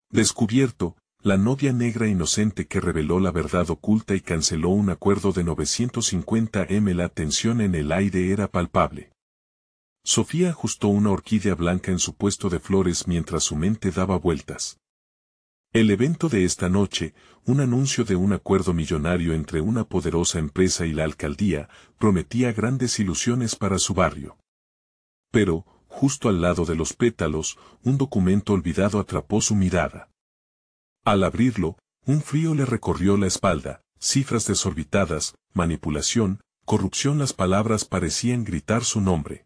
Descubierto, la novia negra inocente que reveló la verdad oculta y canceló un acuerdo de 950 La tensión en el aire era palpable. Sofía ajustó una orquídea blanca en su puesto de flores mientras su mente daba vueltas. El evento de esta noche, un anuncio de un acuerdo millonario entre una poderosa empresa y la alcaldía, prometía grandes ilusiones para su barrio. Pero, justo al lado de los pétalos, un documento olvidado atrapó su mirada. Al abrirlo, un frío le recorrió la espalda, cifras desorbitadas, manipulación, corrupción. Las palabras parecían gritar su nombre.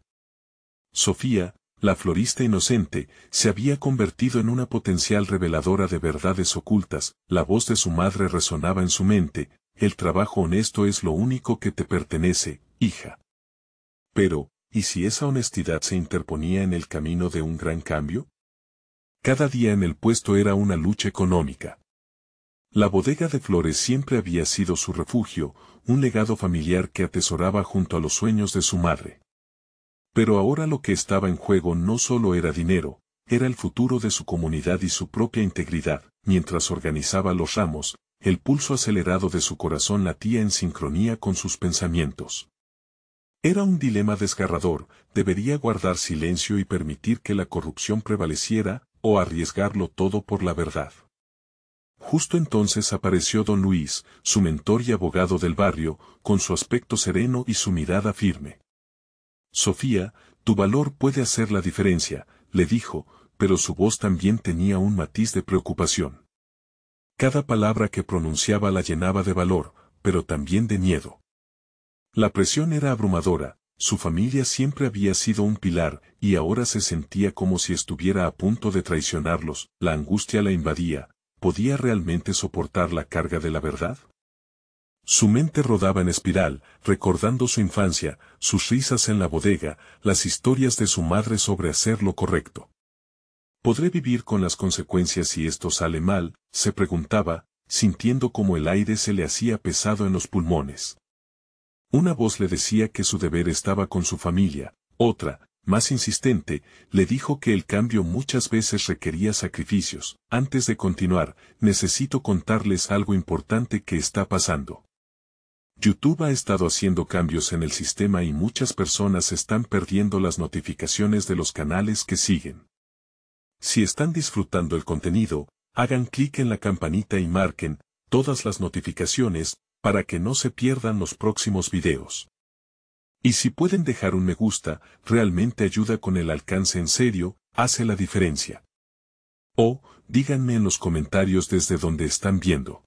Sofía, la florista inocente, se había convertido en una potencial reveladora de verdades ocultas. La voz de su madre resonaba en su mente: el trabajo honesto es lo único que te pertenece, hija. Pero, ¿y si esa honestidad se interponía en el camino de un gran cambio? Cada día en el puesto era una lucha económica. La bodega de flores siempre había sido su refugio, un legado familiar que atesoraba junto a los sueños de su madre. Pero ahora lo que estaba en juego no solo era dinero, era el futuro de su comunidad y su propia integridad. Mientras organizaba los ramos, el pulso acelerado de su corazón latía en sincronía con sus pensamientos. Era un dilema desgarrador: ¿debería guardar silencio y permitir que la corrupción prevaleciera, o arriesgarlo todo por la verdad? Justo entonces apareció don Luis, su mentor y abogado del barrio, con su aspecto sereno y su mirada firme. Sofía, tu valor puede hacer la diferencia, le dijo, pero su voz también tenía un matiz de preocupación. Cada palabra que pronunciaba la llenaba de valor, pero también de miedo. La presión era abrumadora, su familia siempre había sido un pilar, y ahora se sentía como si estuviera a punto de traicionarlos. La angustia la invadía. ¿Podía realmente soportar la carga de la verdad? Su mente rodaba en espiral, recordando su infancia, sus risas en la bodega, las historias de su madre sobre hacer lo correcto. ¿Podré vivir con las consecuencias si esto sale mal?, se preguntaba, sintiendo como el aire se le hacía pesado en los pulmones. Una voz le decía que su deber estaba con su familia, otra, más insistente, le dijo que el cambio muchas veces requería sacrificios. Antes de continuar, necesito contarles algo importante que está pasando. YouTube ha estado haciendo cambios en el sistema y muchas personas están perdiendo las notificaciones de los canales que siguen. Si están disfrutando el contenido, hagan clic en la campanita y marquen todas las notificaciones para que no se pierdan los próximos videos. Y si pueden dejar un me gusta, realmente ayuda con el alcance, en serio, hace la diferencia. O, díganme en los comentarios desde donde están viendo.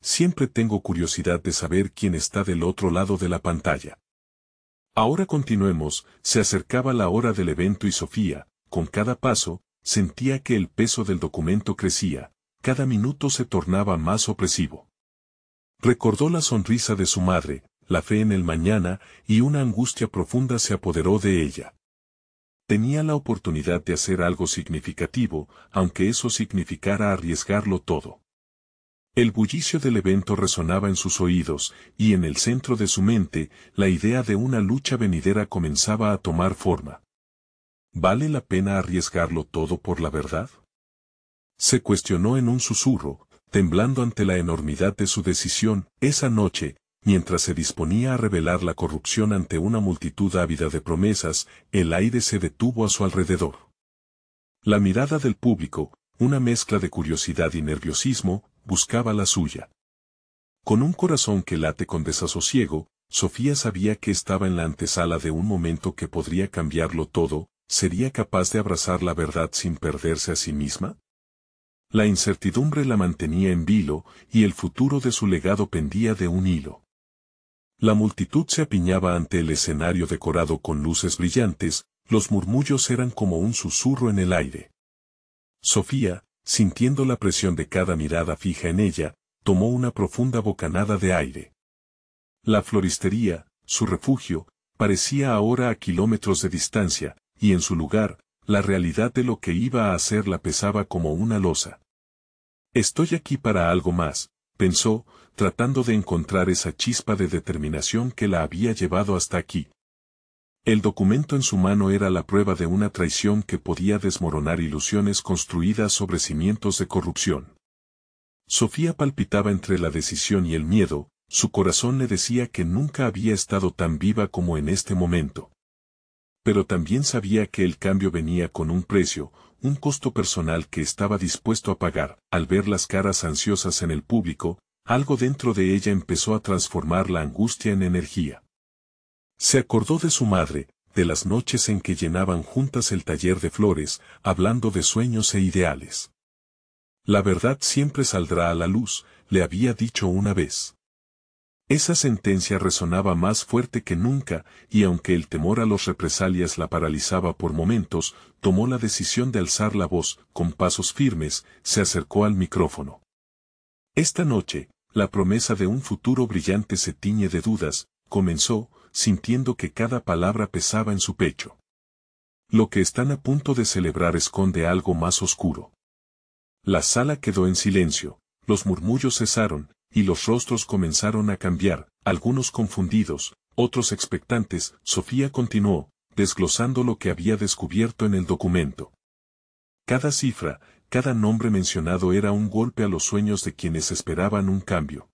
Siempre tengo curiosidad de saber quién está del otro lado de la pantalla. Ahora continuemos. Se acercaba la hora del evento y Sofía, con cada paso, sentía que el peso del documento crecía, cada minuto se tornaba más opresivo. Recordó la sonrisa de su madre, la fe en el mañana, y una angustia profunda se apoderó de ella. Tenía la oportunidad de hacer algo significativo, aunque eso significara arriesgarlo todo. El bullicio del evento resonaba en sus oídos, y en el centro de su mente, la idea de una lucha venidera comenzaba a tomar forma. ¿Vale la pena arriesgarlo todo por la verdad?, se cuestionó en un susurro, temblando ante la enormidad de su decisión. Esa noche, mientras se disponía a revelar la corrupción ante una multitud ávida de promesas, el aire se detuvo a su alrededor. La mirada del público, una mezcla de curiosidad y nerviosismo, buscaba la suya. Con un corazón que late con desasosiego, Sofía sabía que estaba en la antesala de un momento que podría cambiarlo todo. ¿Sería capaz de abrazar la verdad sin perderse a sí misma? La incertidumbre la mantenía en vilo, y el futuro de su legado pendía de un hilo. La multitud se apiñaba ante el escenario decorado con luces brillantes, los murmullos eran como un susurro en el aire. Sofía, sintiendo la presión de cada mirada fija en ella, tomó una profunda bocanada de aire. La floristería, su refugio, parecía ahora a kilómetros de distancia, y en su lugar, la realidad de lo que iba a hacer la pesaba como una losa. Estoy aquí para algo más, pensó, tratando de encontrar esa chispa de determinación que la había llevado hasta aquí. El documento en su mano era la prueba de una traición que podía desmoronar ilusiones construidas sobre cimientos de corrupción. Sofía palpitaba entre la decisión y el miedo, su corazón le decía que nunca había estado tan viva como en este momento. Pero también sabía que el cambio venía con un precio, un costo personal que estaba dispuesto a pagar. Al ver las caras ansiosas en el público, algo dentro de ella empezó a transformar la angustia en energía. Se acordó de su madre, de las noches en que llenaban juntas el taller de flores, hablando de sueños e ideales. La verdad siempre saldrá a la luz, le había dicho una vez. Esa sentencia resonaba más fuerte que nunca, y aunque el temor a las represalias la paralizaba por momentos, tomó la decisión de alzar la voz, con pasos firmes, se acercó al micrófono. Esta noche, la promesa de un futuro brillante se tiñe de dudas, comenzó, sintiendo que cada palabra pesaba en su pecho. Lo que están a punto de celebrar esconde algo más oscuro. La sala quedó en silencio, los murmullos cesaron, y los rostros comenzaron a cambiar, algunos confundidos, otros expectantes. Sofía continuó, desglosando lo que había descubierto en el documento. Cada cifra, cada nombre mencionado era un golpe a los sueños de quienes esperaban un cambio.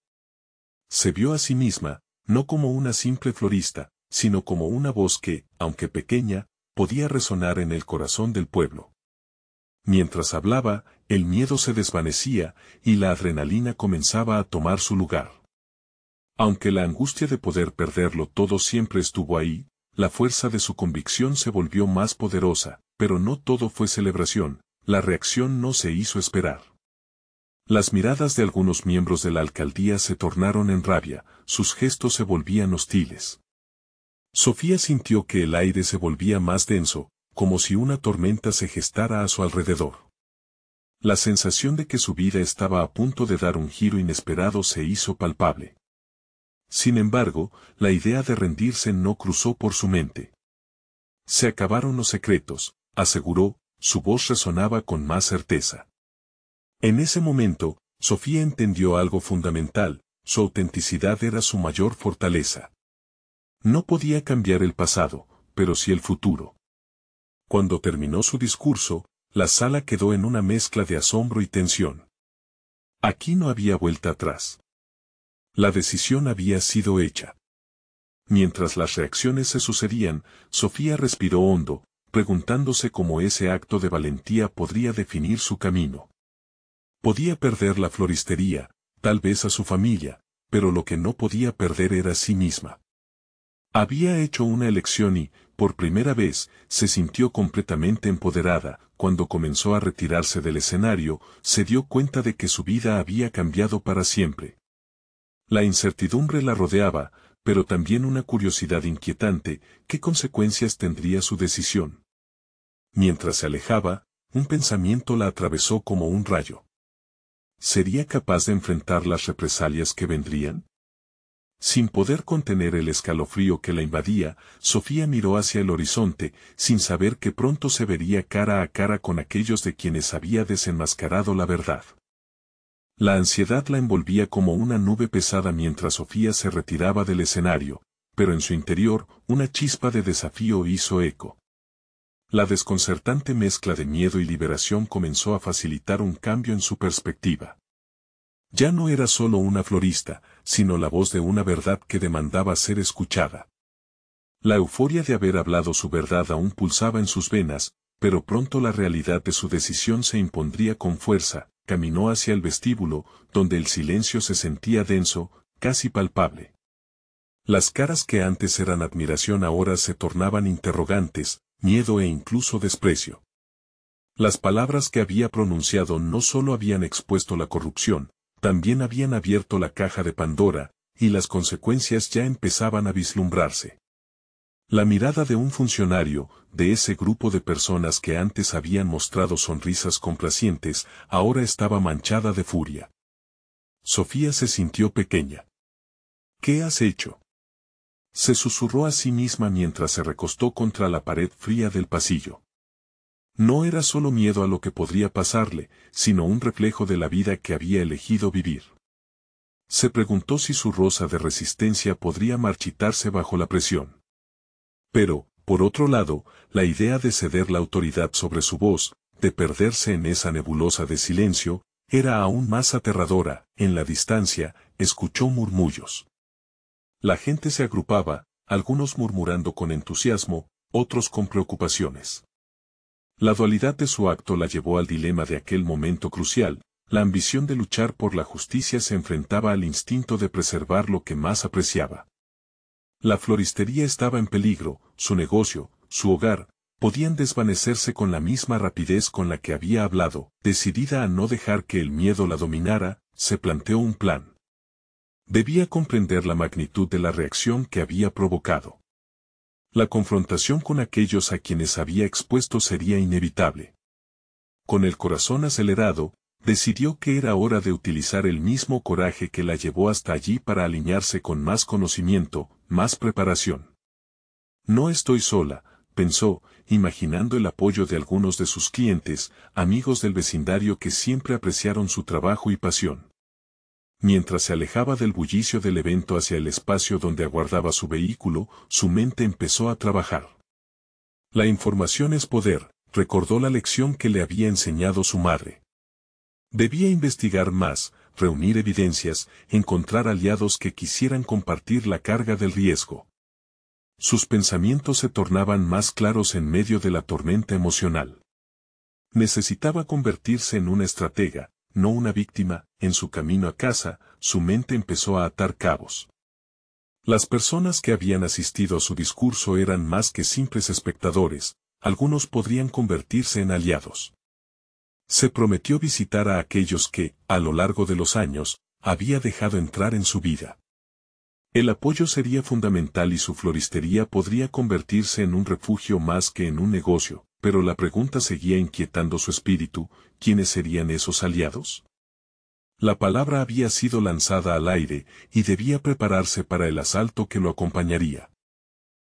Se vio a sí misma, no como una simple florista, sino como una voz que, aunque pequeña, podía resonar en el corazón del pueblo. Mientras hablaba, el miedo se desvanecía, y la adrenalina comenzaba a tomar su lugar. Aunque la angustia de poder perderlo todo siempre estuvo ahí, la fuerza de su convicción se volvió más poderosa, pero no todo fue celebración, la reacción no se hizo esperar. Las miradas de algunos miembros de la alcaldía se tornaron en rabia, sus gestos se volvían hostiles. Sofía sintió que el aire se volvía más denso, como si una tormenta se gestara a su alrededor. La sensación de que su vida estaba a punto de dar un giro inesperado se hizo palpable. Sin embargo, la idea de rendirse no cruzó por su mente. Se acabaron los secretos, aseguró, su voz resonaba con más certeza. En ese momento, Sofía entendió algo fundamental, su autenticidad era su mayor fortaleza. No podía cambiar el pasado, pero sí el futuro. Cuando terminó su discurso, la sala quedó en una mezcla de asombro y tensión. Aquí no había vuelta atrás. La decisión había sido hecha. Mientras las reacciones se sucedían, Sofía respiró hondo, preguntándose cómo ese acto de valentía podría definir su camino. Podía perder la floristería, tal vez a su familia, pero lo que no podía perder era a sí misma. Había hecho una elección y, por primera vez, se sintió completamente empoderada. Cuando comenzó a retirarse del escenario, se dio cuenta de que su vida había cambiado para siempre. La incertidumbre la rodeaba, pero también una curiosidad inquietante, ¿qué consecuencias tendría su decisión? Mientras se alejaba, un pensamiento la atravesó como un rayo. ¿Sería capaz de enfrentar las represalias que vendrían? Sin poder contener el escalofrío que la invadía, Sofía miró hacia el horizonte, sin saber que pronto se vería cara a cara con aquellos de quienes había desenmascarado la verdad. La ansiedad la envolvía como una nube pesada mientras Sofía se retiraba del escenario, pero en su interior, una chispa de desafío hizo eco. La desconcertante mezcla de miedo y liberación comenzó a facilitar un cambio en su perspectiva. Ya no era solo una florista, sino la voz de una verdad que demandaba ser escuchada. La euforia de haber hablado su verdad aún pulsaba en sus venas, pero pronto la realidad de su decisión se impondría con fuerza. Caminó hacia el vestíbulo, donde el silencio se sentía denso, casi palpable. Las caras que antes eran admiración ahora se tornaban interrogantes, miedo e incluso desprecio. Las palabras que había pronunciado no solo habían expuesto la corrupción, también habían abierto la caja de Pandora, y las consecuencias ya empezaban a vislumbrarse. La mirada de un funcionario, de ese grupo de personas que antes habían mostrado sonrisas complacientes, ahora estaba manchada de furia. Sofía se sintió pequeña. ¿Qué has hecho?, se susurró a sí misma mientras se recostó contra la pared fría del pasillo. No era solo miedo a lo que podría pasarle, sino un reflejo de la vida que había elegido vivir. Se preguntó si su rosa de resistencia podría marchitarse bajo la presión. Pero, Por otro lado, la idea de ceder la autoridad sobre su voz, de perderse en esa nebulosa de silencio, era aún más aterradora. En la distancia, escuchó murmullos. La gente se agrupaba, algunos murmurando con entusiasmo, otros con preocupaciones. La dualidad de su acto la llevó al dilema de aquel momento crucial. La ambición de luchar por la justicia se enfrentaba al instinto de preservar lo que más apreciaba. La floristería estaba en peligro, su negocio, su hogar, podían desvanecerse con la misma rapidez con la que había hablado. Decidida a no dejar que el miedo la dominara, se planteó un plan. Debía comprender la magnitud de la reacción que había provocado. La confrontación con aquellos a quienes había expuesto sería inevitable. Con el corazón acelerado, decidió que era hora de utilizar el mismo coraje que la llevó hasta allí para alinearse con más conocimiento, más preparación. No estoy sola, pensó, imaginando el apoyo de algunos de sus clientes, amigos del vecindario que siempre apreciaron su trabajo y pasión. Mientras se alejaba del bullicio del evento hacia el espacio donde aguardaba su vehículo, su mente empezó a trabajar. La información es poder, recordó la lección que le había enseñado su madre. Debía investigar más, reunir evidencias, encontrar aliados que quisieran compartir la carga del riesgo. Sus pensamientos se tornaban más claros en medio de la tormenta emocional. Necesitaba convertirse en una estratega, no una víctima. En su camino a casa, su mente empezó a atar cabos. Las personas que habían asistido a su discurso eran más que simples espectadores, algunos podrían convertirse en aliados. Se prometió visitar a aquellos que, a lo largo de los años, había dejado entrar en su vida. El apoyo sería fundamental y su floristería podría convertirse en un refugio más que en un negocio, pero la pregunta seguía inquietando su espíritu: ¿quiénes serían esos aliados? La palabra había sido lanzada al aire, y debía prepararse para el asalto que lo acompañaría.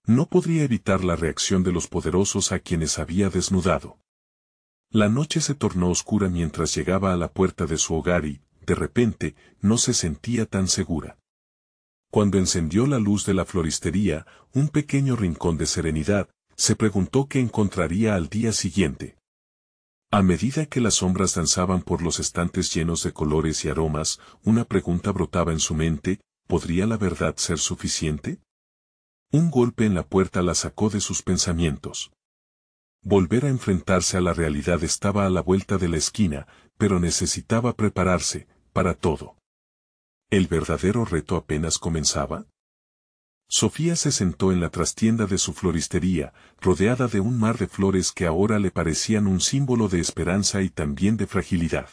No podría evitar la reacción de los poderosos a quienes había desnudado. La noche se tornó oscura mientras llegaba a la puerta de su hogar y, de repente, no se sentía tan segura. Cuando encendió la luz de la floristería, un pequeño rincón de serenidad, se preguntó qué encontraría al día siguiente. A medida que las sombras danzaban por los estantes llenos de colores y aromas, una pregunta brotaba en su mente: ¿podría la verdad ser suficiente? Un golpe en la puerta la sacó de sus pensamientos. Volver a enfrentarse a la realidad estaba a la vuelta de la esquina, pero necesitaba prepararse para todo. ¿El verdadero reto apenas comenzaba? Sofía se sentó en la trastienda de su floristería, rodeada de un mar de flores que ahora le parecían un símbolo de esperanza y también de fragilidad.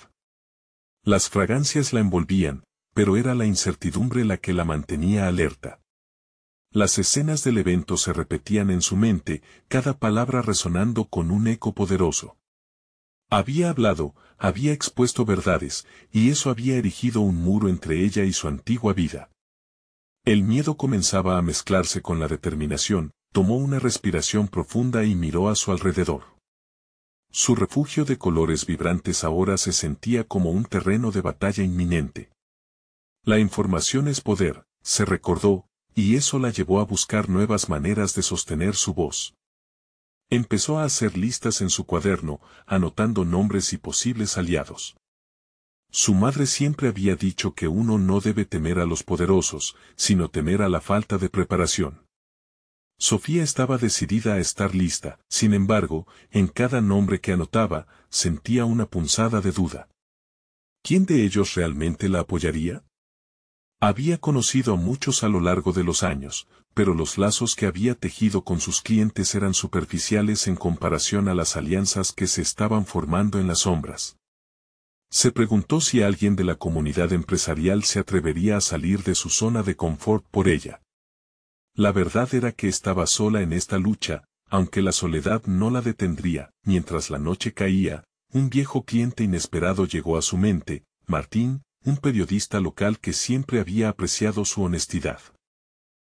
Las fragancias la envolvían, pero era la incertidumbre la que la mantenía alerta. Las escenas del evento se repetían en su mente, cada palabra resonando con un eco poderoso. Había hablado, había expuesto verdades, y eso había erigido un muro entre ella y su antigua vida. El miedo comenzaba a mezclarse con la determinación. Tomó una respiración profunda y miró a su alrededor. Su refugio de colores vibrantes ahora se sentía como un terreno de batalla inminente. La información es poder, se recordó, y eso la llevó a buscar nuevas maneras de sostener su voz. Empezó a hacer listas en su cuaderno, anotando nombres y posibles aliados. Su madre siempre había dicho que uno no debe temer a los poderosos, sino temer a la falta de preparación. Sofía estaba decidida a estar lista, sin embargo, en cada nombre que anotaba, sentía una punzada de duda. ¿Quién de ellos realmente la apoyaría? Había conocido a muchos a lo largo de los años, pero los lazos que había tejido con sus clientes eran superficiales en comparación a las alianzas que se estaban formando en las sombras. Se preguntó si alguien de la comunidad empresarial se atrevería a salir de su zona de confort por ella. La verdad era que estaba sola en esta lucha, aunque la soledad no la detendría. Mientras la noche caía, un viejo cliente inesperado llegó a su mente: Martín, un periodista local que siempre había apreciado su honestidad.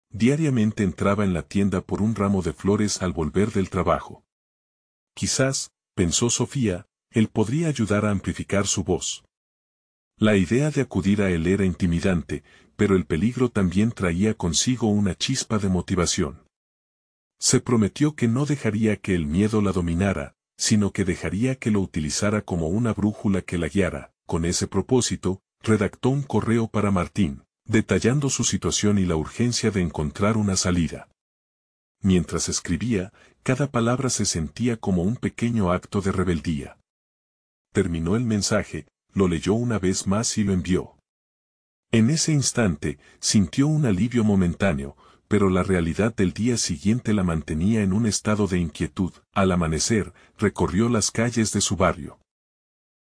Diariamente entraba en la tienda por un ramo de flores al volver del trabajo. Quizás, pensó Sofía, él podría ayudar a amplificar su voz. La idea de acudir a él era intimidante, pero el peligro también traía consigo una chispa de motivación. Se prometió que no dejaría que el miedo la dominara, sino que dejaría que lo utilizara como una brújula que la guiara. Con ese propósito, redactó un correo para Martín, detallando su situación y la urgencia de encontrar una salida. Mientras escribía, cada palabra se sentía como un pequeño acto de rebeldía. Terminó el mensaje, lo leyó una vez más y lo envió. En ese instante, sintió un alivio momentáneo, pero la realidad del día siguiente la mantenía en un estado de inquietud. Al amanecer, recorrió las calles de su barrio.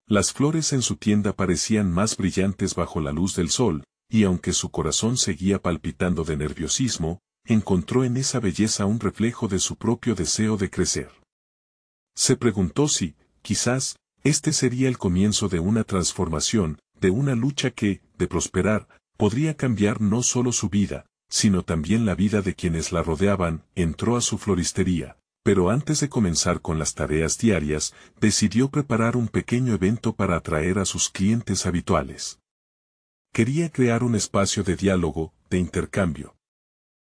Las flores en su tienda parecían más brillantes bajo la luz del sol, y aunque su corazón seguía palpitando de nerviosismo, encontró en esa belleza un reflejo de su propio deseo de crecer. Se preguntó si, quizás, este sería el comienzo de una transformación, de una lucha que, de prosperar, podría cambiar no solo su vida, sino también la vida de quienes la rodeaban. Entró a su floristería, pero antes de comenzar con las tareas diarias, decidió preparar un pequeño evento para atraer a sus clientes habituales. Quería crear un espacio de diálogo, de intercambio.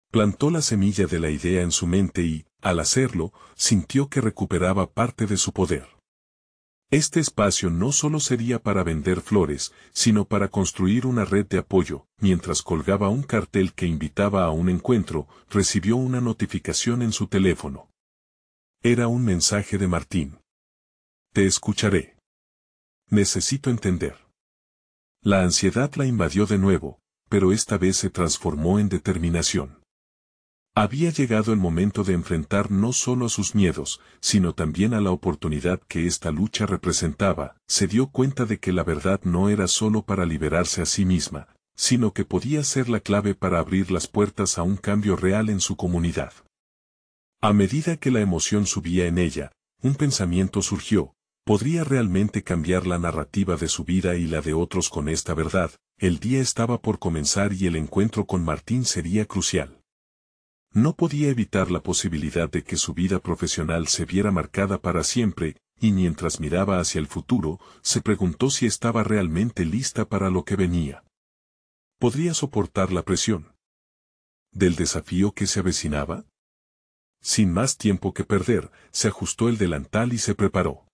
Plantó la semilla de la idea en su mente y, al hacerlo, sintió que recuperaba parte de su poder. Este espacio no solo sería para vender flores, sino para construir una red de apoyo. Mientras colgaba un cartel que invitaba a un encuentro, recibió una notificación en su teléfono. Era un mensaje de Martín. Te escucharé. Necesito entender. La ansiedad la invadió de nuevo, pero esta vez se transformó en determinación. Había llegado el momento de enfrentar no solo a sus miedos, sino también a la oportunidad que esta lucha representaba. Se dio cuenta de que la verdad no era solo para liberarse a sí misma, sino que podía ser la clave para abrir las puertas a un cambio real en su comunidad. A medida que la emoción subía en ella, un pensamiento surgió: ¿podría realmente cambiar la narrativa de su vida y la de otros con esta verdad? El día estaba por comenzar y el encuentro con Martín sería crucial. No podía evitar la posibilidad de que su vida profesional se viera marcada para siempre, y mientras miraba hacia el futuro, se preguntó si estaba realmente lista para lo que venía. ¿Podría soportar la presión del desafío que se avecinaba? Sin más tiempo que perder, se ajustó el delantal y se preparó.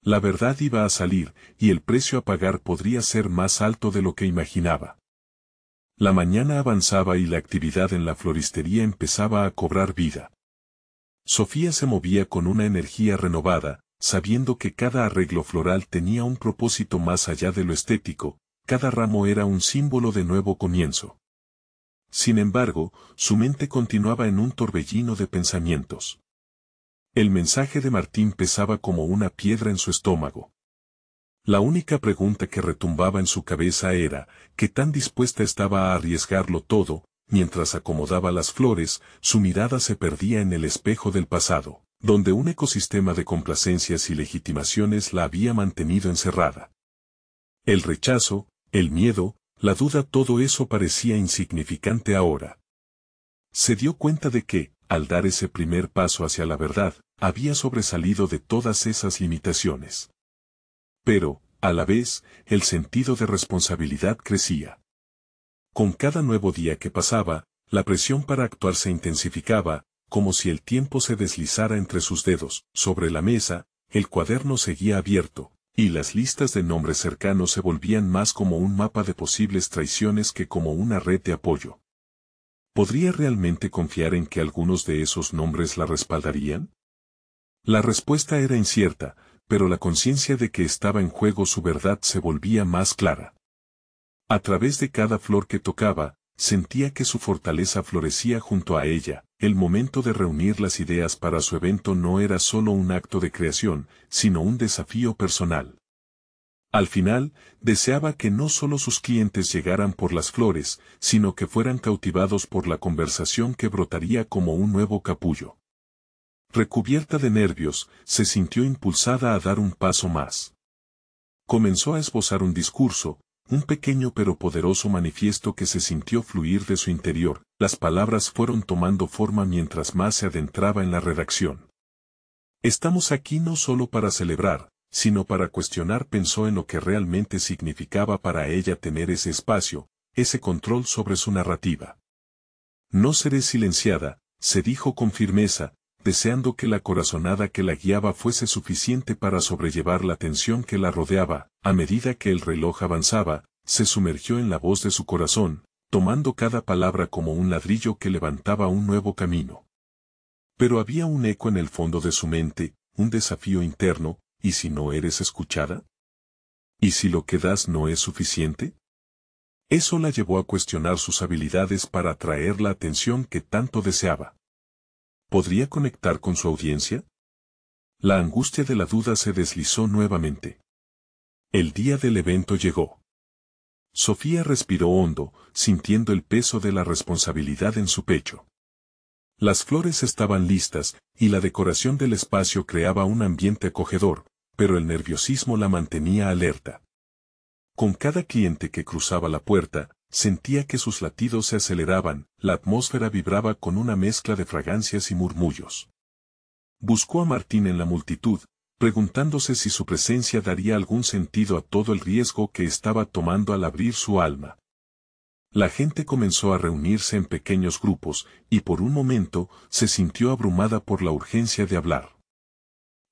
La verdad iba a salir, y el precio a pagar podría ser más alto de lo que imaginaba. La mañana avanzaba y la actividad en la floristería empezaba a cobrar vida. Sofía se movía con una energía renovada, sabiendo que cada arreglo floral tenía un propósito más allá de lo estético, cada ramo era un símbolo de nuevo comienzo. Sin embargo, su mente continuaba en un torbellino de pensamientos. El mensaje de Martín pesaba como una piedra en su estómago. La única pregunta que retumbaba en su cabeza era, ¿qué tan dispuesta estaba a arriesgarlo todo? Mientras acomodaba las flores, su mirada se perdía en el espejo del pasado, donde un ecosistema de complacencias y legitimaciones la había mantenido encerrada. El rechazo, el miedo, la duda, todo eso parecía insignificante ahora. Se dio cuenta de que, al dar ese primer paso hacia la verdad, había sobresalido de todas esas limitaciones. Pero, a la vez, el sentido de responsabilidad crecía. Con cada nuevo día que pasaba, la presión para actuar se intensificaba, como si el tiempo se deslizara entre sus dedos. Sobre la mesa, el cuaderno seguía abierto, y las listas de nombres cercanos se volvían más como un mapa de posibles traiciones que como una red de apoyo. ¿Podría realmente confiar en que algunos de esos nombres la respaldarían? La respuesta era incierta, pero la conciencia de que estaba en juego su verdad se volvía más clara. A través de cada flor que tocaba, sentía que su fortaleza florecía junto a ella. El momento de reunir las ideas para su evento no era solo un acto de creación, sino un desafío personal. Al final, deseaba que no solo sus clientes llegaran por las flores, sino que fueran cautivados por la conversación que brotaría como un nuevo capullo. Recubierta de nervios, se sintió impulsada a dar un paso más. Comenzó a esbozar un discurso, un pequeño pero poderoso manifiesto que se sintió fluir de su interior. Las palabras fueron tomando forma mientras más se adentraba en la redacción. Estamos aquí no solo para celebrar, sino para cuestionar. Pensó en lo que realmente significaba para ella tener ese espacio, ese control sobre su narrativa. No seré silenciada, se dijo con firmeza, deseando que la corazonada que la guiaba fuese suficiente para sobrellevar la tensión que la rodeaba. A medida que el reloj avanzaba, se sumergió en la voz de su corazón, tomando cada palabra como un ladrillo que levantaba un nuevo camino. Pero había un eco en el fondo de su mente, un desafío interno. ¿Y si no eres escuchada? ¿Y si lo que das no es suficiente? Eso la llevó a cuestionar sus habilidades para atraer la atención que tanto deseaba. ¿Podría conectar con su audiencia? La angustia de la duda se deslizó nuevamente. El día del evento llegó. Sofía respiró hondo, sintiendo el peso de la responsabilidad en su pecho. Las flores estaban listas, y la decoración del espacio creaba un ambiente acogedor, pero el nerviosismo la mantenía alerta. Con cada cliente que cruzaba la puerta, sentía que sus latidos se aceleraban, la atmósfera vibraba con una mezcla de fragancias y murmullos. Buscó a Martín en la multitud, preguntándose si su presencia daría algún sentido a todo el riesgo que estaba tomando al abrir su alma. La gente comenzó a reunirse en pequeños grupos, y por un momento se sintió abrumada por la urgencia de hablar.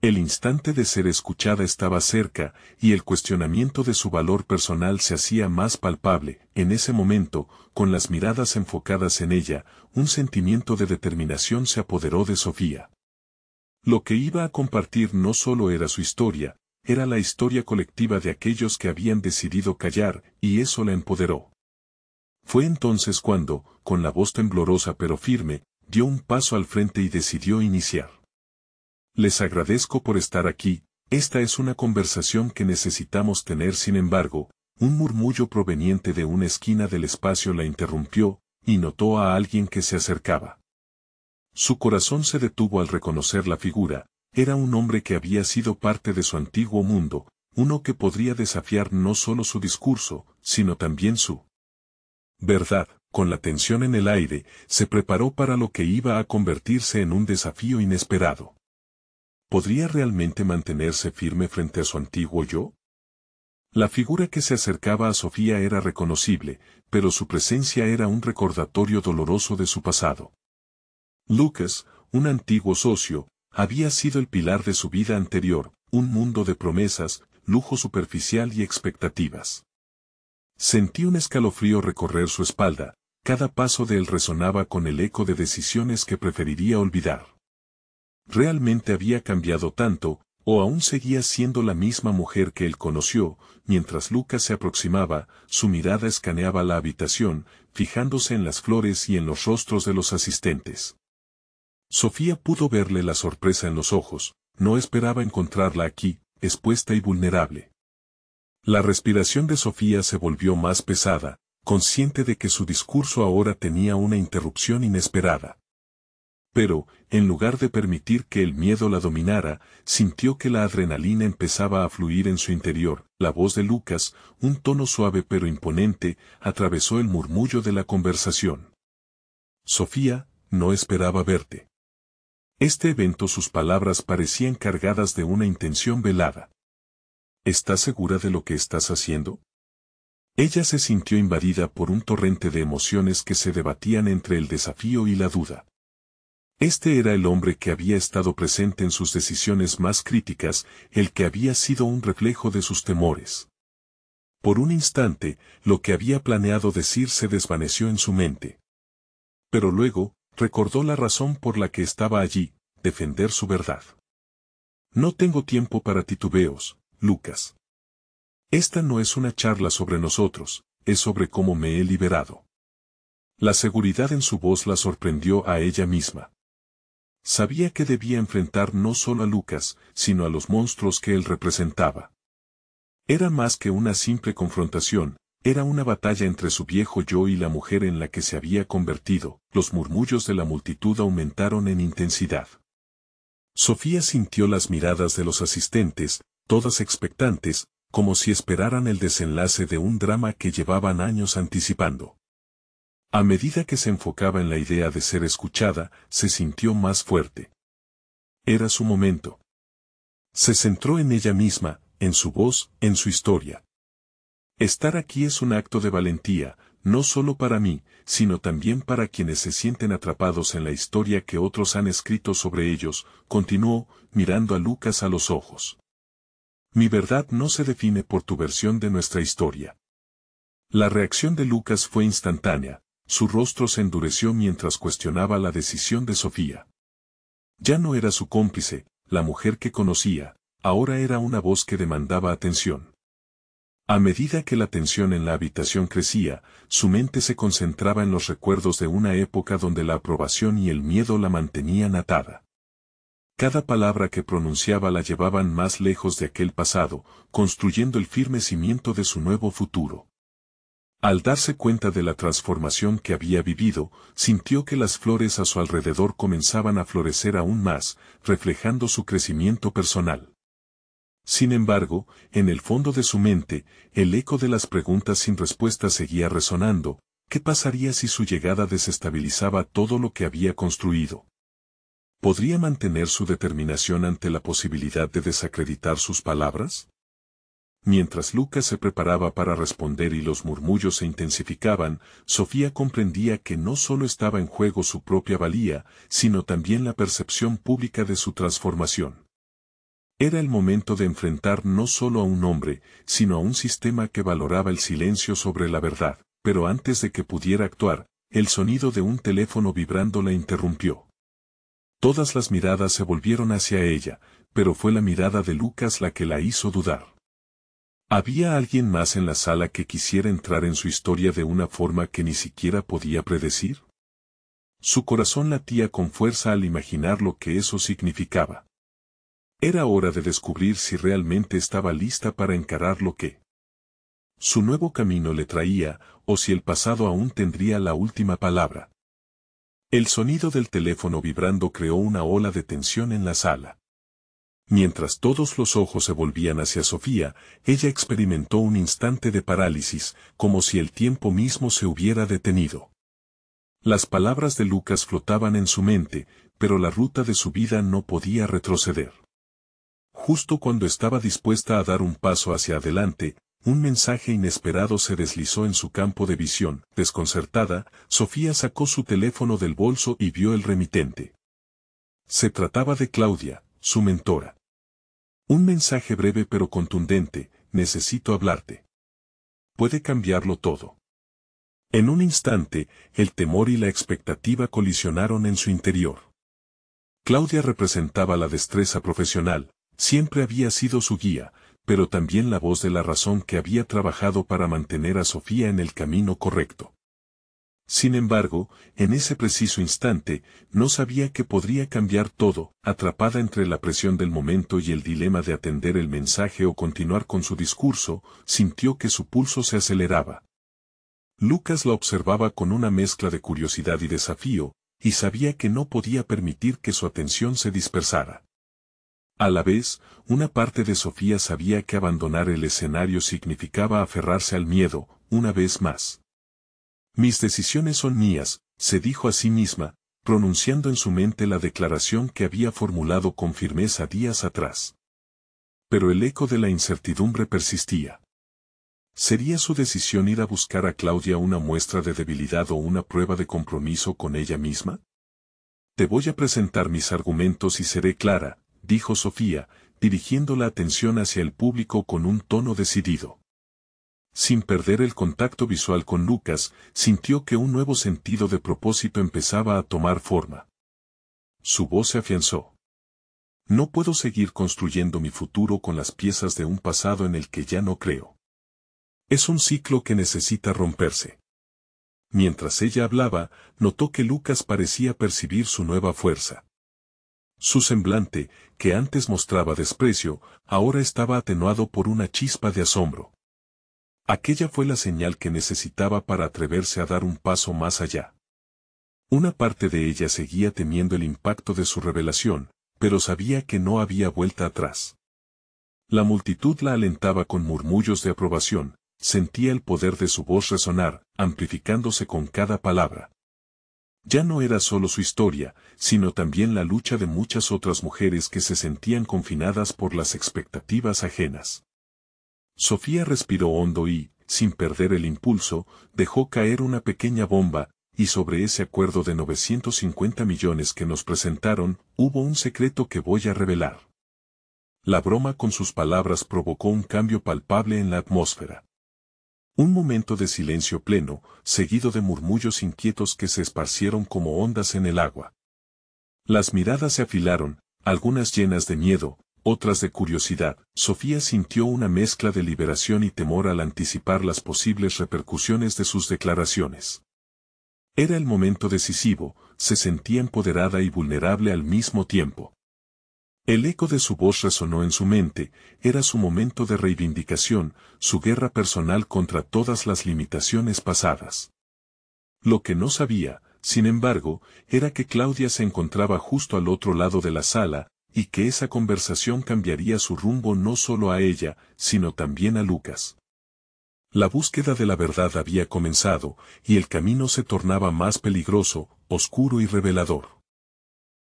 El instante de ser escuchada estaba cerca, y el cuestionamiento de su valor personal se hacía más palpable. En ese momento, con las miradas enfocadas en ella, un sentimiento de determinación se apoderó de Sofía. Lo que iba a compartir no solo era su historia, era la historia colectiva de aquellos que habían decidido callar, y eso la empoderó. Fue entonces cuando, con la voz temblorosa pero firme, dio un paso al frente y decidió iniciar. Les agradezco por estar aquí, esta es una conversación que necesitamos tener. Sin embargo, un murmullo proveniente de una esquina del espacio la interrumpió, y notó a alguien que se acercaba. Su corazón se detuvo al reconocer la figura. Era un hombre que había sido parte de su antiguo mundo, uno que podría desafiar no solo su discurso, sino también su verdad. Con la tensión en el aire, se preparó para lo que iba a convertirse en un desafío inesperado. ¿Podría realmente mantenerse firme frente a su antiguo yo? La figura que se acercaba a Sofía era reconocible, pero su presencia era un recordatorio doloroso de su pasado. Lucas, un antiguo socio, había sido el pilar de su vida anterior, un mundo de promesas, lujo superficial y expectativas. Sentí un escalofrío recorrer su espalda, cada paso de él resonaba con el eco de decisiones que preferiría olvidar. ¿Realmente había cambiado tanto, o aún seguía siendo la misma mujer que él conoció? Mientras Lucas se aproximaba, su mirada escaneaba la habitación, fijándose en las flores y en los rostros de los asistentes. Sofía pudo verle la sorpresa en los ojos, no esperaba encontrarla aquí, expuesta y vulnerable. La respiración de Sofía se volvió más pesada, consciente de que su discurso ahora tenía una interrupción inesperada. Pero, en lugar de permitir que el miedo la dominara, sintió que la adrenalina empezaba a fluir en su interior. La voz de Lucas, un tono suave pero imponente, atravesó el murmullo de la conversación. Sofía, no esperaba verte. Este evento, sus palabras parecían cargadas de una intención velada. ¿Estás segura de lo que estás haciendo? Ella se sintió invadida por un torrente de emociones que se debatían entre el desafío y la duda. Este era el hombre que había estado presente en sus decisiones más críticas, el que había sido un reflejo de sus temores. Por un instante, lo que había planeado decir se desvaneció en su mente. Pero luego, recordó la razón por la que estaba allí, defender su verdad. No tengo tiempo para titubeos, Lucas. Esta no es una charla sobre nosotros, es sobre cómo me he liberado. La seguridad en su voz la sorprendió a ella misma. Sabía que debía enfrentar no solo a Lucas, sino a los monstruos que él representaba. Era más que una simple confrontación, era una batalla entre su viejo yo y la mujer en la que se había convertido. Los murmullos de la multitud aumentaron en intensidad. Sofía sintió las miradas de los asistentes, todas expectantes, como si esperaran el desenlace de un drama que llevaban años anticipando. A medida que se enfocaba en la idea de ser escuchada, se sintió más fuerte. Era su momento. Se centró en ella misma, en su voz, en su historia. Estar aquí es un acto de valentía, no solo para mí, sino también para quienes se sienten atrapados en la historia que otros han escrito sobre ellos, continuó, mirando a Lucas a los ojos. Mi verdad no se define por tu versión de nuestra historia. La reacción de Lucas fue instantánea, su rostro se endureció mientras cuestionaba la decisión de Sofía. Ya no era su cómplice, la mujer que conocía, ahora era una voz que demandaba atención. A medida que la tensión en la habitación crecía, su mente se concentraba en los recuerdos de una época donde la aprobación y el miedo la mantenían atada. Cada palabra que pronunciaba la llevaban más lejos de aquel pasado, construyendo el firme cimiento de su nuevo futuro. Al darse cuenta de la transformación que había vivido, sintió que las flores a su alrededor comenzaban a florecer aún más, reflejando su crecimiento personal. Sin embargo, en el fondo de su mente, el eco de las preguntas sin respuesta seguía resonando. ¿Qué pasaría si su llegada desestabilizaba todo lo que había construido? ¿Podría mantener su determinación ante la posibilidad de desacreditar sus palabras? Mientras Lucas se preparaba para responder y los murmullos se intensificaban, Sofía comprendía que no solo estaba en juego su propia valía, sino también la percepción pública de su transformación. Era el momento de enfrentar no solo a un hombre, sino a un sistema que valoraba el silencio sobre la verdad, pero antes de que pudiera actuar, el sonido de un teléfono vibrando la interrumpió. Todas las miradas se volvieron hacia ella, pero fue la mirada de Lucas la que la hizo dudar. ¿Había alguien más en la sala que quisiera entrar en su historia de una forma que ni siquiera podía predecir? Su corazón latía con fuerza al imaginar lo que eso significaba. Era hora de descubrir si realmente estaba lista para encarar lo que su nuevo camino le traía, o si el pasado aún tendría la última palabra. El sonido del teléfono vibrando creó una ola de tensión en la sala. Mientras todos los ojos se volvían hacia Sofía, ella experimentó un instante de parálisis, como si el tiempo mismo se hubiera detenido. Las palabras de Lucas flotaban en su mente, pero la ruta de su vida no podía retroceder. Justo cuando estaba dispuesta a dar un paso hacia adelante, un mensaje inesperado se deslizó en su campo de visión. Desconcertada, Sofía sacó su teléfono del bolso y vio el remitente. Se trataba de Claudia, su mentora. Un mensaje breve pero contundente: necesito hablarte. Puede cambiarlo todo. En un instante, el temor y la expectativa colisionaron en su interior. Claudia representaba la destreza profesional, siempre había sido su guía, pero también la voz de la razón que había trabajado para mantener a Sofía en el camino correcto. Sin embargo, en ese preciso instante, no sabía que podría cambiar todo. Atrapada entre la presión del momento y el dilema de atender el mensaje o continuar con su discurso, sintió que su pulso se aceleraba. Lucas la observaba con una mezcla de curiosidad y desafío, y sabía que no podía permitir que su atención se dispersara. A la vez, una parte de Sofía sabía que abandonar el escenario significaba aferrarse al miedo, una vez más. Mis decisiones son mías, se dijo a sí misma, pronunciando en su mente la declaración que había formulado con firmeza días atrás. Pero el eco de la incertidumbre persistía. ¿Sería su decisión ir a buscar a Claudia una muestra de debilidad o una prueba de compromiso con ella misma? Te voy a presentar mis argumentos y seré clara, dijo Sofía, dirigiendo la atención hacia el público con un tono decidido. Sin perder el contacto visual con Lucas, sintió que un nuevo sentido de propósito empezaba a tomar forma. Su voz se afianzó. No puedo seguir construyendo mi futuro con las piezas de un pasado en el que ya no creo. Es un ciclo que necesita romperse. Mientras ella hablaba, notó que Lucas parecía percibir su nueva fuerza. Su semblante, que antes mostraba desprecio, ahora estaba atenuado por una chispa de asombro. Aquella fue la señal que necesitaba para atreverse a dar un paso más allá. Una parte de ella seguía temiendo el impacto de su revelación, pero sabía que no había vuelta atrás. La multitud la alentaba con murmullos de aprobación, sentía el poder de su voz resonar, amplificándose con cada palabra. Ya no era solo su historia, sino también la lucha de muchas otras mujeres que se sentían confinadas por las expectativas ajenas. Sofía respiró hondo y, sin perder el impulso, dejó caer una pequeña bomba, y sobre ese acuerdo de 950 millones que nos presentaron, hubo un secreto que voy a revelar. La broma con sus palabras provocó un cambio palpable en la atmósfera. Un momento de silencio pleno, seguido de murmullos inquietos que se esparcieron como ondas en el agua. Las miradas se afilaron, algunas llenas de miedo, otras de curiosidad. Sofía sintió una mezcla de liberación y temor al anticipar las posibles repercusiones de sus declaraciones. Era el momento decisivo, se sentía empoderada y vulnerable al mismo tiempo. El eco de su voz resonó en su mente, era su momento de reivindicación, su guerra personal contra todas las limitaciones pasadas. Lo que no sabía, sin embargo, era que Claudia se encontraba justo al otro lado de la sala, y que esa conversación cambiaría su rumbo no solo a ella, sino también a Lucas. La búsqueda de la verdad había comenzado, y el camino se tornaba más peligroso, oscuro y revelador.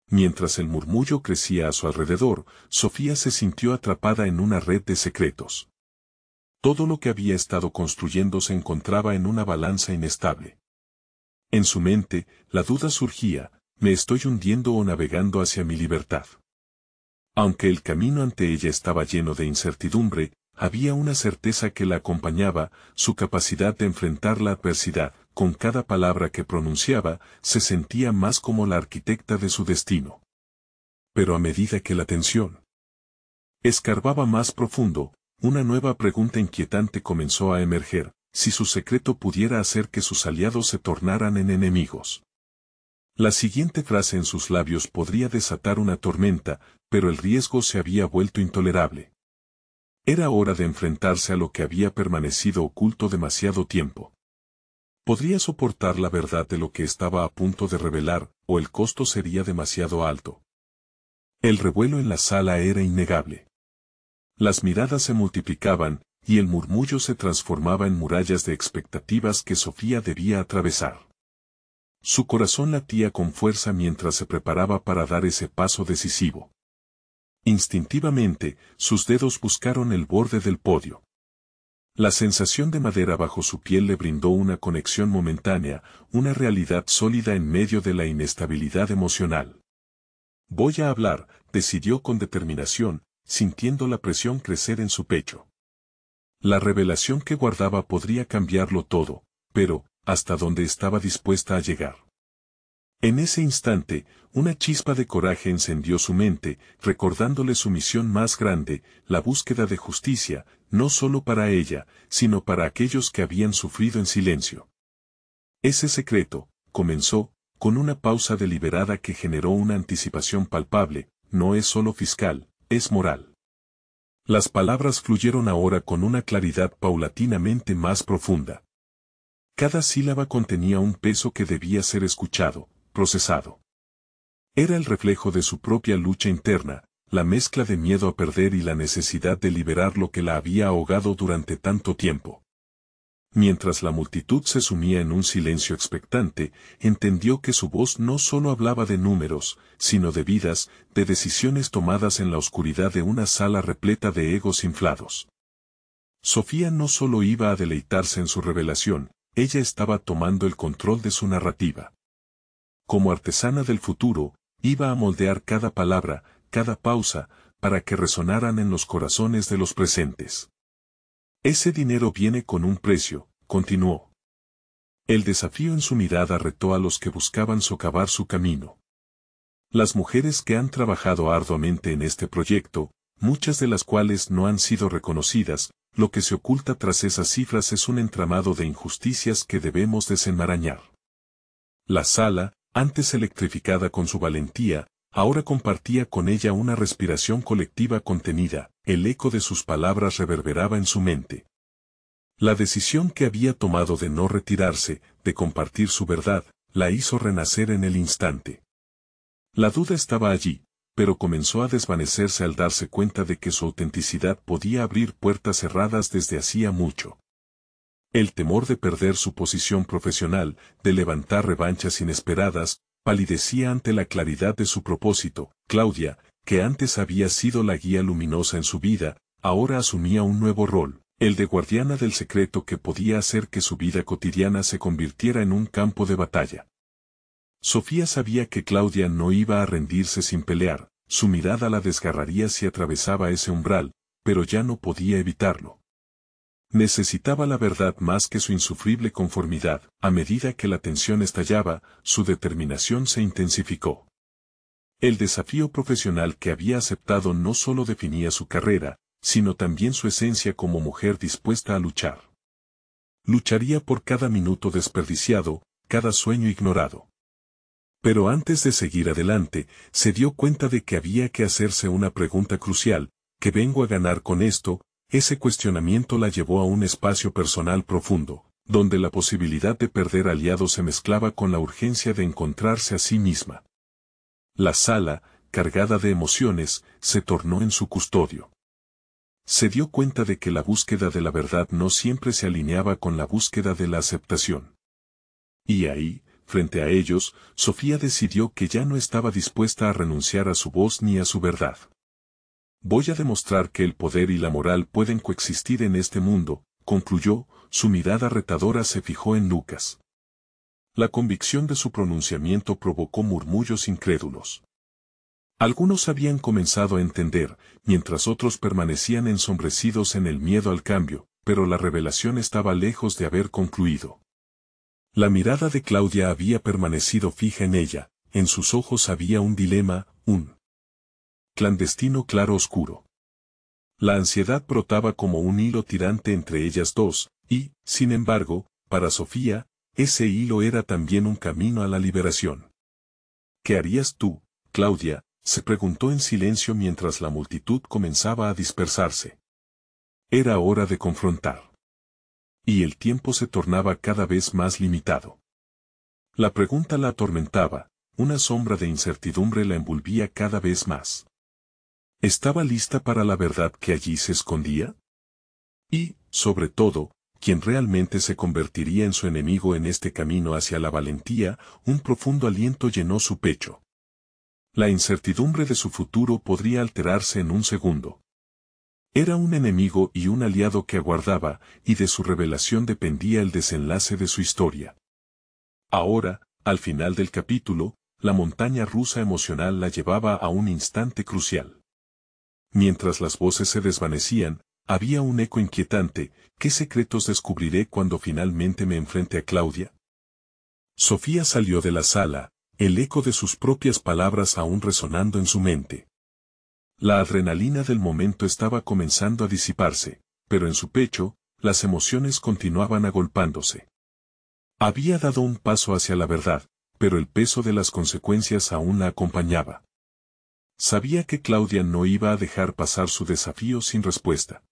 Mientras el murmullo crecía a su alrededor, Sofía se sintió atrapada en una red de secretos. Todo lo que había estado construyendo se encontraba en una balanza inestable. En su mente, la duda surgía, ¿me estoy hundiendo o navegando hacia mi libertad? Aunque el camino ante ella estaba lleno de incertidumbre, había una certeza que la acompañaba, su capacidad de enfrentar la adversidad. Con cada palabra que pronunciaba, se sentía más como la arquitecta de su destino. Pero a medida que la tensión escarbaba más profundo, una nueva pregunta inquietante comenzó a emerger, si su secreto pudiera hacer que sus aliados se tornaran en enemigos. La siguiente frase en sus labios podría desatar una tormenta, pero el riesgo se había vuelto intolerable. Era hora de enfrentarse a lo que había permanecido oculto demasiado tiempo. Podría soportar la verdad de lo que estaba a punto de revelar, o el costo sería demasiado alto. El revuelo en la sala era innegable. Las miradas se multiplicaban, y el murmullo se transformaba en murallas de expectativas que Sofía debía atravesar. Su corazón latía con fuerza mientras se preparaba para dar ese paso decisivo. Instintivamente, sus dedos buscaron el borde del podio. La sensación de madera bajo su piel le brindó una conexión momentánea, una realidad sólida en medio de la inestabilidad emocional. Voy a hablar, decidió con determinación, sintiendo la presión crecer en su pecho. La revelación que guardaba podría cambiarlo todo, pero, ¿hasta dónde estaba dispuesta a llegar? En ese instante, una chispa de coraje encendió su mente, recordándole su misión más grande, la búsqueda de justicia, no solo para ella, sino para aquellos que habían sufrido en silencio. Ese secreto, comenzó, con una pausa deliberada que generó una anticipación palpable, no es solo fiscal, es moral. Las palabras fluyeron ahora con una claridad paulatinamente más profunda. Cada sílaba contenía un peso que debía ser escuchado, procesado. Era el reflejo de su propia lucha interna, la mezcla de miedo a perder y la necesidad de liberar lo que la había ahogado durante tanto tiempo. Mientras la multitud se sumía en un silencio expectante, entendió que su voz no solo hablaba de números, sino de vidas, de decisiones tomadas en la oscuridad de una sala repleta de egos inflados. Sofía no solo iba a deleitarse en su revelación, ella estaba tomando el control de su narrativa. Como artesana del futuro, iba a moldear cada palabra, cada pausa, para que resonaran en los corazones de los presentes. Ese dinero viene con un precio, continuó. El desafío en su mirada retó a los que buscaban socavar su camino. Las mujeres que han trabajado arduamente en este proyecto, muchas de las cuales no han sido reconocidas, lo que se oculta tras esas cifras es un entramado de injusticias que debemos desenmarañar. La sala, antes electrificada con su valentía, ahora compartía con ella una respiración colectiva contenida, el eco de sus palabras reverberaba en su mente. La decisión que había tomado de no retirarse, de compartir su verdad, la hizo renacer en el instante. La duda estaba allí, pero comenzó a desvanecerse al darse cuenta de que su autenticidad podía abrir puertas cerradas desde hacía mucho. El temor de perder su posición profesional, de levantar revanchas inesperadas, palidecía ante la claridad de su propósito. Claudia, que antes había sido la guía luminosa en su vida, ahora asumía un nuevo rol, El de guardiana del secreto que podía hacer que su vida cotidiana se convirtiera en un campo de batalla. Sofía sabía que Claudia no iba a rendirse sin pelear, su mirada la desgarraría si atravesaba ese umbral, pero ya no podía evitarlo. Necesitaba la verdad más que su insufrible conformidad. A medida que la tensión estallaba, su determinación se intensificó. El desafío profesional que había aceptado no solo definía su carrera, sino también su esencia como mujer dispuesta a luchar. Lucharía por cada minuto desperdiciado, cada sueño ignorado. Pero antes de seguir adelante, se dio cuenta de que había que hacerse una pregunta crucial: ¿qué vengo a ganar con esto? Ese cuestionamiento la llevó a un espacio personal profundo, donde la posibilidad de perder aliados se mezclaba con la urgencia de encontrarse a sí misma. La sala, cargada de emociones, se tornó en su custodio. Se dio cuenta de que la búsqueda de la verdad no siempre se alineaba con la búsqueda de la aceptación. Y ahí, frente a ellos, Sofía decidió que ya no estaba dispuesta a renunciar a su voz ni a su verdad. Voy a demostrar que el poder y la moral pueden coexistir en este mundo, concluyó. Su mirada retadora se fijó en Lucas. La convicción de su pronunciamiento provocó murmullos incrédulos. Algunos habían comenzado a entender, mientras otros permanecían ensombrecidos en el miedo al cambio, pero la revelación estaba lejos de haber concluido. La mirada de Claudia había permanecido fija en ella, en sus ojos había un dilema, un clandestino claro-oscuro. La ansiedad brotaba como un hilo tirante entre ellas dos, y, sin embargo, para Sofía, ese hilo era también un camino a la liberación. ¿Qué harías tú, Claudia?, se preguntó en silencio mientras la multitud comenzaba a dispersarse. Era hora de confrontar. Y el tiempo se tornaba cada vez más limitado. La pregunta la atormentaba, una sombra de incertidumbre la envolvía cada vez más. ¿Estaba lista para la verdad que allí se escondía? Y, sobre todo, ¿quién realmente se convertiría en su enemigo en este camino hacia la valentía? Un profundo aliento llenó su pecho. La incertidumbre de su futuro podría alterarse en un segundo. Era un enemigo y un aliado que aguardaba, y de su revelación dependía el desenlace de su historia. Ahora, al final del capítulo, la montaña rusa emocional la llevaba a un instante crucial. Mientras las voces se desvanecían, había un eco inquietante: ¿qué secretos descubriré cuando finalmente me enfrente a Claudia? Sofía salió de la sala, el eco de sus propias palabras aún resonando en su mente. La adrenalina del momento estaba comenzando a disiparse, pero en su pecho, las emociones continuaban agolpándose. Había dado un paso hacia la verdad, pero el peso de las consecuencias aún la acompañaba. Sabía que Claudia no iba a dejar pasar su desafío sin respuesta.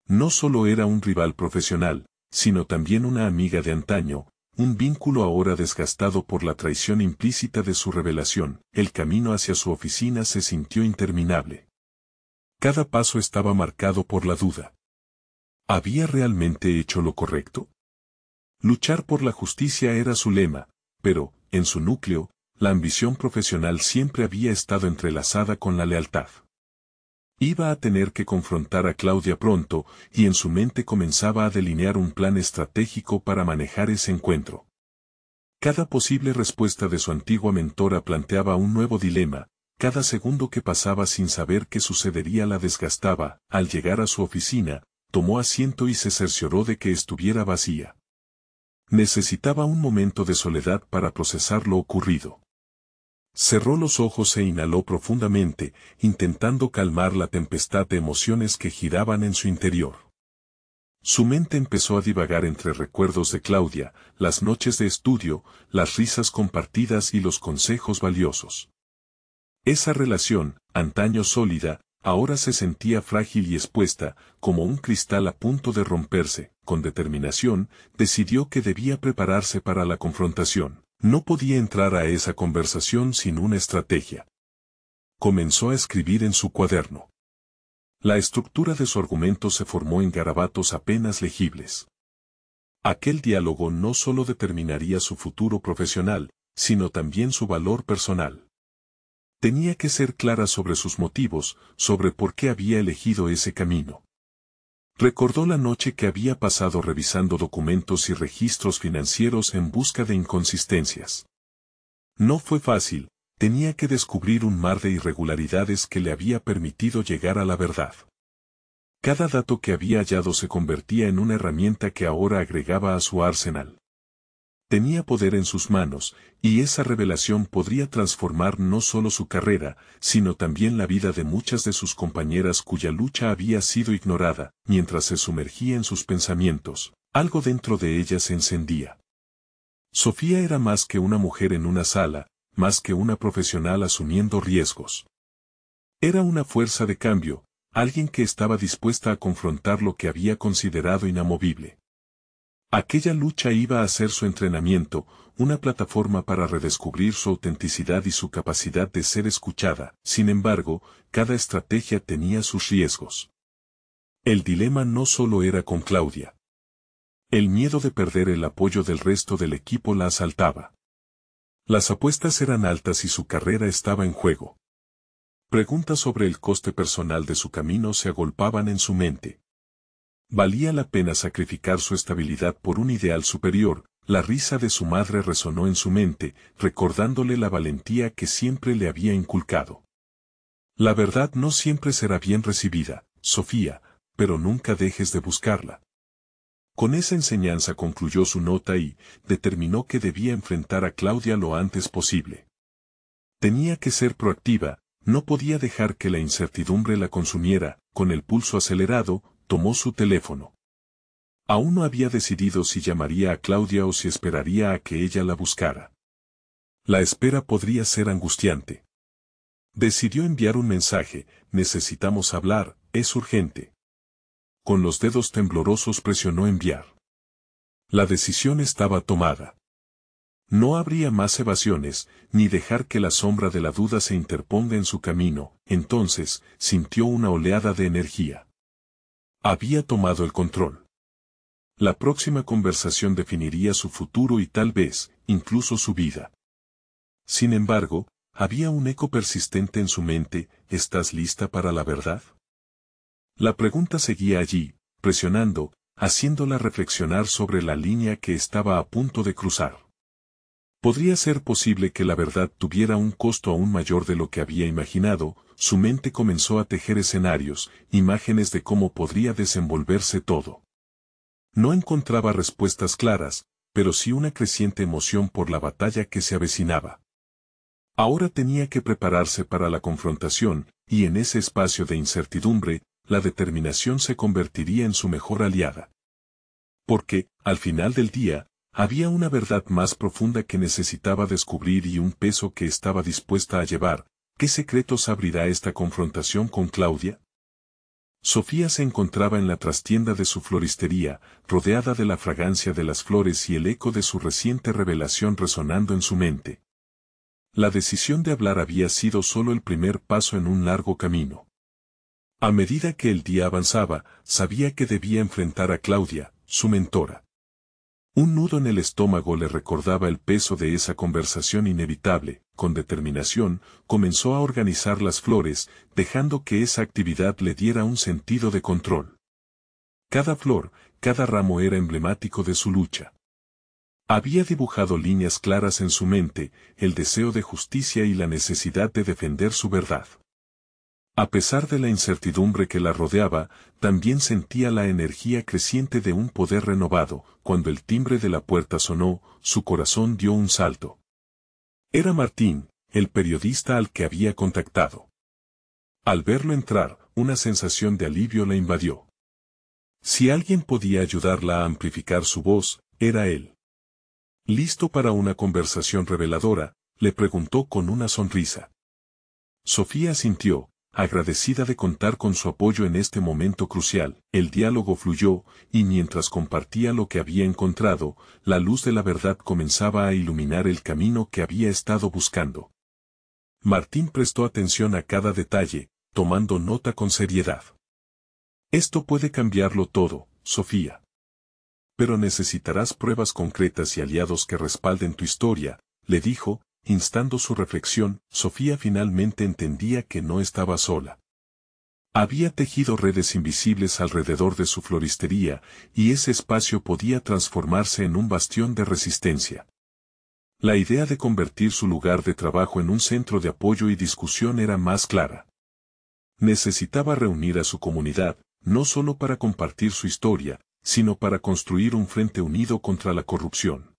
No solo era un rival profesional, sino también una amiga de antaño, un vínculo ahora desgastado por la traición implícita de su revelación. El camino hacia su oficina se sintió interminable. Cada paso estaba marcado por la duda. ¿Había realmente hecho lo correcto? Luchar por la justicia era su lema, pero, en su núcleo, la ambición profesional siempre había estado entrelazada con la lealtad. Iba a tener que confrontar a Claudia pronto, y en su mente comenzaba a delinear un plan estratégico para manejar ese encuentro. Cada posible respuesta de su antigua mentora planteaba un nuevo dilema, cada segundo que pasaba sin saber qué sucedería la desgastaba. Al llegar a su oficina, tomó asiento y se cercioró de que estuviera vacía. Necesitaba un momento de soledad para procesar lo ocurrido. Cerró los ojos e inhaló profundamente, intentando calmar la tempestad de emociones que giraban en su interior. Su mente empezó a divagar entre recuerdos de Claudia, las noches de estudio, las risas compartidas y los consejos valiosos. Esa relación, antaño sólida, ahora se sentía frágil y expuesta, como un cristal a punto de romperse. Con determinación, decidió que debía prepararse para la confrontación. No podía entrar a esa conversación sin una estrategia. Comenzó a escribir en su cuaderno. La estructura de su argumento se formó en garabatos apenas legibles. Aquel diálogo no solo determinaría su futuro profesional, sino también su valor personal. Tenía que ser clara sobre sus motivos, sobre por qué había elegido ese camino. Recordó la noche que había pasado revisando documentos y registros financieros en busca de inconsistencias. No fue fácil, tenía que descubrir un mar de irregularidades que le había permitido llegar a la verdad. Cada dato que había hallado se convertía en una herramienta que ahora agregaba a su arsenal. Tenía poder en sus manos, y esa revelación podría transformar no solo su carrera, sino también la vida de muchas de sus compañeras cuya lucha había sido ignorada. Mientras se sumergía en sus pensamientos, algo dentro de ella se encendía. Sofía era más que una mujer en una sala, más que una profesional asumiendo riesgos. Era una fuerza de cambio, alguien que estaba dispuesta a confrontar lo que había considerado inamovible. Aquella lucha iba a ser su entrenamiento, una plataforma para redescubrir su autenticidad y su capacidad de ser escuchada. Sin embargo, cada estrategia tenía sus riesgos. El dilema no solo era con Claudia. El miedo de perder el apoyo del resto del equipo la asaltaba. Las apuestas eran altas y su carrera estaba en juego. Preguntas sobre el coste personal de su camino se agolpaban en su mente. ¿Valía la pena sacrificar su estabilidad por un ideal superior? La risa de su madre resonó en su mente, recordándole la valentía que siempre le había inculcado. La verdad no siempre será bien recibida, Sofía, pero nunca dejes de buscarla. Con esa enseñanza concluyó su nota y determinó que debía enfrentar a Claudia lo antes posible. Tenía que ser proactiva, no podía dejar que la incertidumbre la consumiera. Con el pulso acelerado, tomó su teléfono. Aún no había decidido si llamaría a Claudia o si esperaría a que ella la buscara. La espera podría ser angustiante. Decidió enviar un mensaje: necesitamos hablar, es urgente. Con los dedos temblorosos presionó enviar. La decisión estaba tomada. No habría más evasiones, ni dejar que la sombra de la duda se interponga en su camino. Entonces, sintió una oleada de energía. Había tomado el control. La próxima conversación definiría su futuro y tal vez, incluso su vida. Sin embargo, había un eco persistente en su mente: ¿estás lista para la verdad? La pregunta seguía allí, presionando, haciéndola reflexionar sobre la línea que estaba a punto de cruzar. ¿Podría ser posible que la verdad tuviera un costo aún mayor de lo que había imaginado? Su mente comenzó a tejer escenarios, imágenes de cómo podría desenvolverse todo. No encontraba respuestas claras, pero sí una creciente emoción por la batalla que se avecinaba. Ahora tenía que prepararse para la confrontación, y en ese espacio de incertidumbre, la determinación se convertiría en su mejor aliada. Porque, al final del día, había una verdad más profunda que necesitaba descubrir y un peso que estaba dispuesta a llevar. ¿Qué secretos abrirá esta confrontación con Claudia? Sofía se encontraba en la trastienda de su floristería, rodeada de la fragancia de las flores y el eco de su reciente revelación resonando en su mente. La decisión de hablar había sido solo el primer paso en un largo camino. A medida que el día avanzaba, sabía que debía enfrentar a Claudia, su mentora. Un nudo en el estómago le recordaba el peso de esa conversación inevitable. Con determinación, comenzó a organizar las flores, dejando que esa actividad le diera un sentido de control. Cada flor, cada ramo era emblemático de su lucha. Había dibujado líneas claras en su mente, el deseo de justicia y la necesidad de defender su verdad. A pesar de la incertidumbre que la rodeaba, también sentía la energía creciente de un poder renovado. Cuando el timbre de la puerta sonó, su corazón dio un salto. Era Martín, el periodista al que había contactado. Al verlo entrar, una sensación de alivio la invadió. Si alguien podía ayudarla a amplificar su voz, era él. ¿Listo para una conversación reveladora?, le preguntó con una sonrisa. Sofía asintió, agradecida de contar con su apoyo en este momento crucial. El diálogo fluyó, y mientras compartía lo que había encontrado, la luz de la verdad comenzaba a iluminar el camino que había estado buscando. Martín prestó atención a cada detalle, tomando nota con seriedad. Esto puede cambiarlo todo, Sofía. Pero necesitarás pruebas concretas y aliados que respalden tu historia, le dijo. Instando su reflexión, Sofía finalmente entendía que no estaba sola. Había tejido redes invisibles alrededor de su floristería, y ese espacio podía transformarse en un bastión de resistencia. La idea de convertir su lugar de trabajo en un centro de apoyo y discusión era más clara. Necesitaba reunir a su comunidad, no solo para compartir su historia, sino para construir un frente unido contra la corrupción.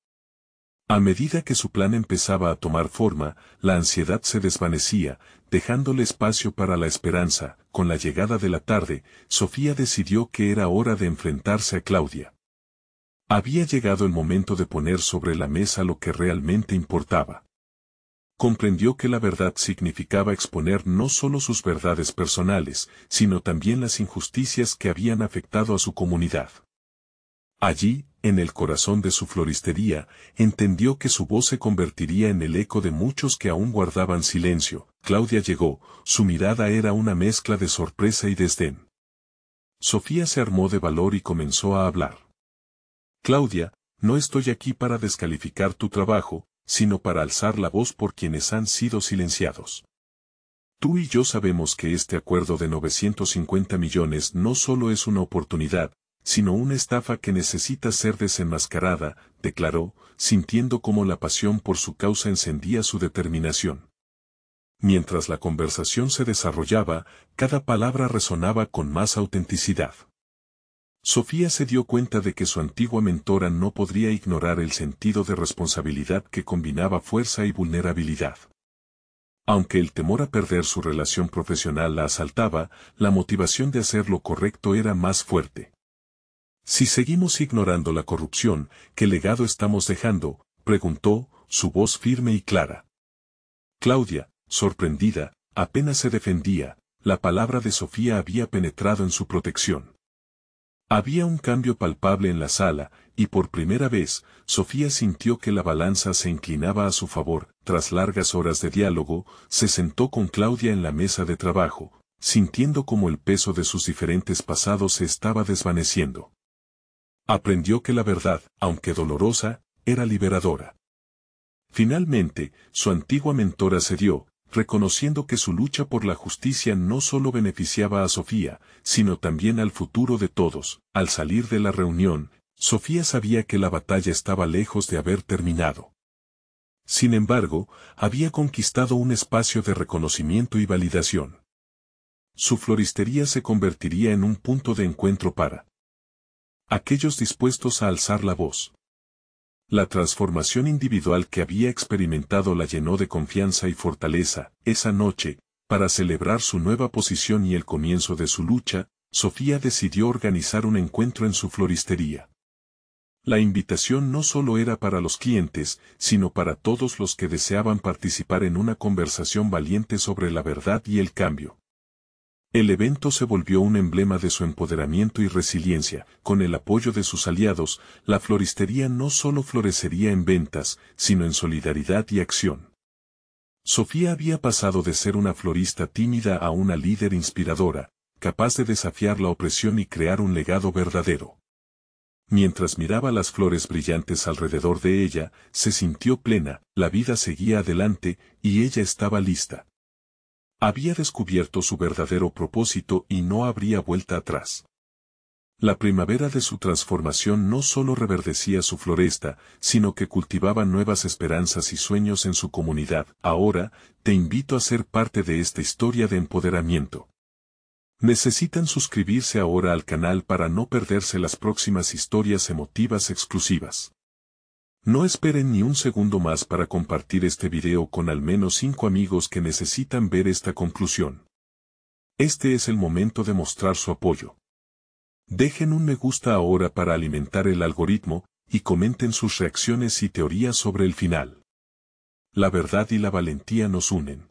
A medida que su plan empezaba a tomar forma, la ansiedad se desvanecía, dejándole espacio para la esperanza. Con la llegada de la tarde, Sofía decidió que era hora de enfrentarse a Claudia. Había llegado el momento de poner sobre la mesa lo que realmente importaba. Comprendió que la verdad significaba exponer no solo sus verdades personales, sino también las injusticias que habían afectado a su comunidad. Allí, en el corazón de su floristería, entendió que su voz se convertiría en el eco de muchos que aún guardaban silencio. Claudia llegó, su mirada era una mezcla de sorpresa y desdén. Sofía se armó de valor y comenzó a hablar. Claudia, no estoy aquí para descalificar tu trabajo, sino para alzar la voz por quienes han sido silenciados. Tú y yo sabemos que este acuerdo de 950 millones no solo es una oportunidad, sino una estafa que necesita ser desenmascarada, declaró, sintiendo cómo la pasión por su causa encendía su determinación. Mientras la conversación se desarrollaba, cada palabra resonaba con más autenticidad. Sofía se dio cuenta de que su antigua mentora no podría ignorar el sentido de responsabilidad que combinaba fuerza y vulnerabilidad. Aunque el temor a perder su relación profesional la asaltaba, la motivación de hacer lo correcto era más fuerte. Si seguimos ignorando la corrupción, ¿qué legado estamos dejando?, preguntó, su voz firme y clara. Claudia, sorprendida, apenas se defendía, la palabra de Sofía había penetrado en su protección. Había un cambio palpable en la sala, y por primera vez, Sofía sintió que la balanza se inclinaba a su favor. Tras largas horas de diálogo, se sentó con Claudia en la mesa de trabajo, sintiendo como el peso de sus diferentes pasados se estaba desvaneciendo. Aprendió que la verdad, aunque dolorosa, era liberadora. Finalmente, su antigua mentora cedió, reconociendo que su lucha por la justicia no solo beneficiaba a Sofía, sino también al futuro de todos. Al salir de la reunión, Sofía sabía que la batalla estaba lejos de haber terminado. Sin embargo, había conquistado un espacio de reconocimiento y validación. Su floristería se convertiría en un punto de encuentro para aquellos dispuestos a alzar la voz. La transformación individual que había experimentado la llenó de confianza y fortaleza. Esa noche, para celebrar su nueva posición y el comienzo de su lucha, Sofía decidió organizar un encuentro en su floristería. La invitación no solo era para los clientes, sino para todos los que deseaban participar en una conversación valiente sobre la verdad y el cambio. El evento se volvió un emblema de su empoderamiento y resiliencia. Con el apoyo de sus aliados, la floristería no solo florecería en ventas, sino en solidaridad y acción. Sofía había pasado de ser una florista tímida a una líder inspiradora, capaz de desafiar la opresión y crear un legado verdadero. Mientras miraba las flores brillantes alrededor de ella, se sintió plena, la vida seguía adelante, y ella estaba lista. Había descubierto su verdadero propósito y no habría vuelta atrás. La primavera de su transformación no solo reverdecía su floresta, sino que cultivaba nuevas esperanzas y sueños en su comunidad. Ahora, te invito a ser parte de esta historia de empoderamiento. Necesitan suscribirse ahora al canal para no perderse las próximas historias emotivas exclusivas. No esperen ni un segundo más para compartir este video con al menos 5 amigos que necesitan ver esta conclusión. Este es el momento de mostrar su apoyo. Dejen un me gusta ahora para alimentar el algoritmo, y comenten sus reacciones y teorías sobre el final. La verdad y la valentía nos unen.